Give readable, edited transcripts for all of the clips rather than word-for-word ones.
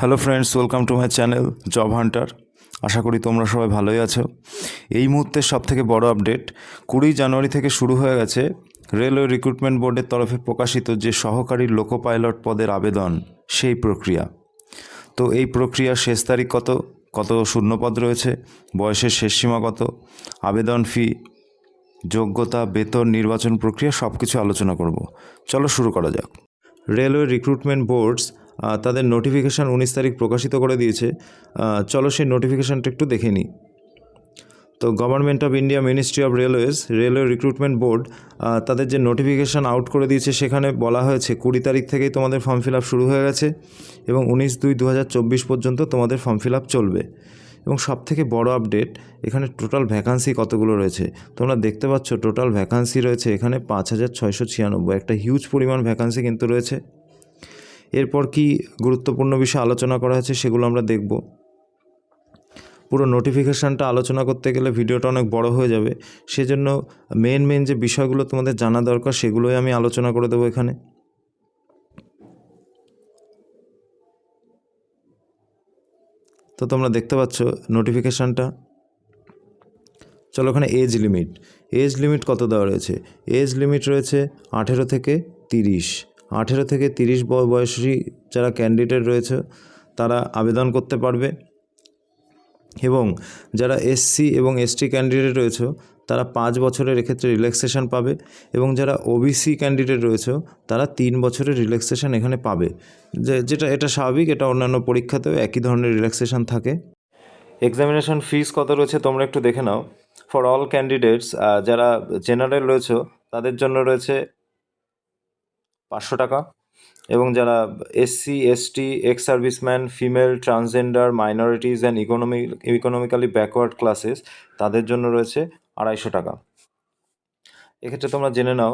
Hello friends, welcome to my channel job hunter. আশা করি তোমরা সবাই ভালোই আছো। এই মুহূর্তের সবথেকে বড় আপডেট, 20 জানুয়ারি থেকে শুরু হয়ে গেছে রেলওয়ে রিক্রুটমেন্ট বোর্ডের তরফে প্রকাশিত যে সহকারী লোকো পাইলট পদের আবেদন, সেই প্রক্রিয়া। তো এই প্রক্রিয়ার শেষ তারিখ কত শূন্যপদ রয়েছে, বয়সের শেষ সীমা কত, আবেদন ফি, যোগ্যতা, বেতন, নির্বাচন প্রক্রিয়া সব কিছু আলোচনা করব। চলো শুরু করা যাক। রেলওয়ে রিক্রুটমেন্ট বোর্ডস তাদের নোটিফিকেশান 19 তারিখ প্রকাশিত করে দিয়েছে। চলো সেই নোটিফিকেশানটা একটু দেখে নিই। তো government of India ministry of railway recruitment board তাদের যে নোটিফিকেশান আউট করে দিয়েছে, সেখানে বলা হয়েছে 20 তারিখ থেকেই তোমাদের ফর্ম ফিল আপ শুরু হয়ে গেছে এবং 19/2/2024 পর্যন্ত তোমাদের ফর্ম ফিল আপ চলবে। এবং সবথেকে বড় আপডেট, এখানে টোটাল ভ্যাকান্সি কতগুলো রয়েছে তোমরা দেখতে পাচ্ছ। টোটাল ভ্যাকান্সি রয়েছে এখানে 5696, একটা হিউজ পরিমাণ ভ্যাকান্সি কিন্তু রয়েছে। এরপর কি গুরুত্বপূর্ণ বিষয় আলোচনা করা হয়েছে সেগুলো আমরা দেখব। পুরো নোটিফিকেশানটা আলোচনা করতে গেলে ভিডিওটা অনেক বড় হয়ে যাবে, সেজন্য মেন যে বিষয়গুলো তোমাদের জানা দরকার সেগুলোই আমি আলোচনা করে দেবো এখানে। তো তোমরা দেখতে পাচ্ছ নোটিফিকেশানটা। চলো ওখানে এজ লিমিট কত দেওয়া রয়েছে। এজ লিমিট রয়েছে 18 থেকে 30। 18 থেকে 30 বয়সী যারা ক্যান্ডিডেট রয়েছে তারা আবেদন করতে পারবে, এবং যারা এসসি এবং এসটি ক্যান্ডিডেট রয়েছে তারা 5 বছরের এক্ষেত্রে রিল্যাক্সেশন পাবে, এবং যারা ওবিসি ক্যান্ডিডেট রয়েছে তারা 3 বছরের রিল্যাক্সেশন এখানে পাবে। এটা স্বাভাবিক, এটা অন্যান্য পরীক্ষাতেও একই ধরনের রিল্যাক্সেশন থাকে। এক্সামিনেশন ফিস কত রয়েছে তোমরা একটু দেখে নাও। ফর অল ক্যান্ডিডেটস, যারা জেনারেল রয়েছে তাদের জন্য রয়েছে 500 টাকা, এবং যারা SC ST, ex serviceman, female, transgender, minorities and economically backward classes তাদের জন্য রয়েছে 250 টাকা। এক্ষেত্রে তোমরা জেনে নাও,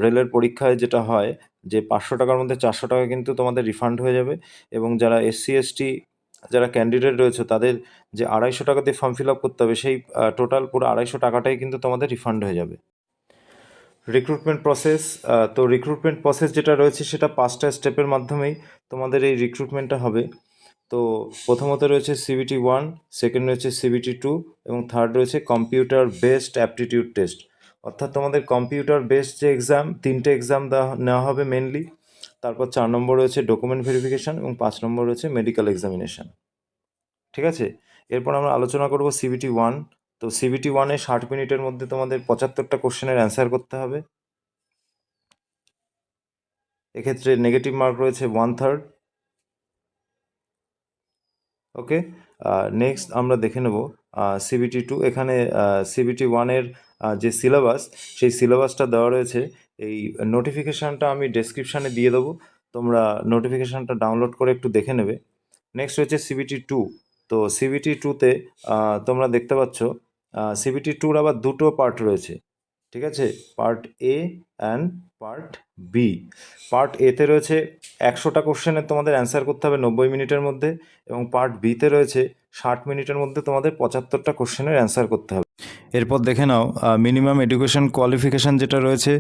রেলের পরীক্ষায় যেটা হয় যে 500 টাকার মধ্যে 400 টাকা কিন্তু তোমাদের রিফান্ড হয়ে যাবে, এবং যারা এসসি এসটি যারা ক্যান্ডিডেট রয়েছে তাদের যে 250 টাকা দিয়ে ফর্ম ফিল আপ করতে হবে, সেই টোটাল পুরো 250 টাকাটাই কিন্তু তোমাদের রিফান্ড হয়ে যাবে। রিক্রুটমেন্ট প্রসেস যেটা রয়েছে সেটা 5টা স্টেপের মাধ্যমেই তোমাদের এই রিক্রুটমেন্টটা হবে। তো প্রথমত রয়েছে CBT 1, সেকেন্ড রয়েছে CBT 2, এবং থার্ড রয়েছে কম্পিউটার বেসড অ্যাপটিটিউড টেস্ট। অর্থাৎ তোমাদের কম্পিউটার বেসড যে এক্সাম, 3টে এক্সাম নেওয়া হবে মেনলি। তারপর 4 নম্বর রয়েছে ডকুমেন্ট ভেরিফিকেশান, এবং 5 নম্বর রয়েছে মেডিকেল এক্সামিনেশান। ঠিক আছে, এরপর আমরা আলোচনা করব CBT 1। তো CBT 1-এ 60 মিনিটের মধ্যে তোমাদের 75টা কোশ্চেনের অ্যান্সার করতে হবে। এক্ষেত্রে নেগেটিভ মার্ক রয়েছে 1/3। ওকে, নেক্সট আমরা দেখে নেব CBT 2। এখানে CBT 1-এর যে সিলেবাস, সেই সিলেবাসটা দেওয়া রয়েছে। এই নোটিফিকেশানটা আমি ডেসক্রিপশানে দিয়ে দেবো, তোমরা নোটিফিকেশানটা ডাউনলোড করে একটু দেখে নেবে। নেক্সট হচ্ছে CBT 2। তো CBT 2-তে তোমরা দেখতে পাচ্ছ CBT 2-র আবার 2টো পার্ট রয়েছে। ঠিক আছে, part A and part B. Part এতে রয়েছে 100টা কোশ্চেনের তোমাদের অ্যান্সার করতে হবে 90 মিনিটের মধ্যে, এবং পার্ট বিতে রয়েছে 60 মিনিটের মধ্যে তোমাদের 75টা কোশ্চেনের অ্যান্সার করতে হবে। এরপর দেখে নাও মিনিমাম এডুকেশন কোয়ালিফিকেশান যেটা রয়েছে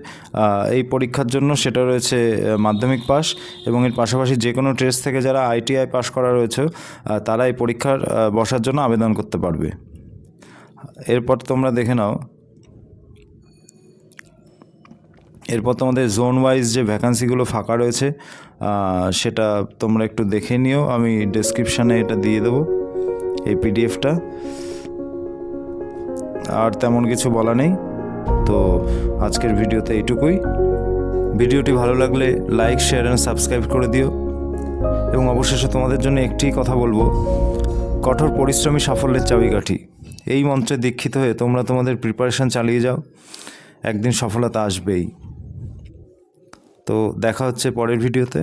এই পরীক্ষার জন্য, সেটা রয়েছে মাধ্যমিক পাস, এবং এর পাশাপাশি যে কোনো ট্রেড থেকে যারা ITI পাস করা রয়েছে তারা এই পরীক্ষার বসার জন্য আবেদন করতে পারবে। এরপর তোমরা দেখে নাও, এরপর তোমাদের জোন ওয়াইজ যে ভ্যাকান্সিগুলো ফাঁকা রয়েছে সেটা তোমরা একটু দেখে নিও। আমি ডেসক্রিপশানে এটা দিয়ে দেবো, এই PDFটা। আর তেমন কিছু বলা নেই। তো আজকের ভিডিওতে এইটুকুই। ভিডিওটি ভালো লাগলে লাইক, শেয়ার অ্যান্ড সাবস্ক্রাইব করে দিও, এবং অবশেষে তোমাদের জন্য একটি কথা বলবো, কঠোর পরিশ্রমী সাফল্যের চাবিকাঠি। এই মন্ত্রে দীক্ষিত হয়ে তোমরা তোমাদের প্রিপারেশান চালিয়ে যাও, একদিন সফলতা আসবেই। তো দেখা হচ্ছে পরের ভিডিওতে।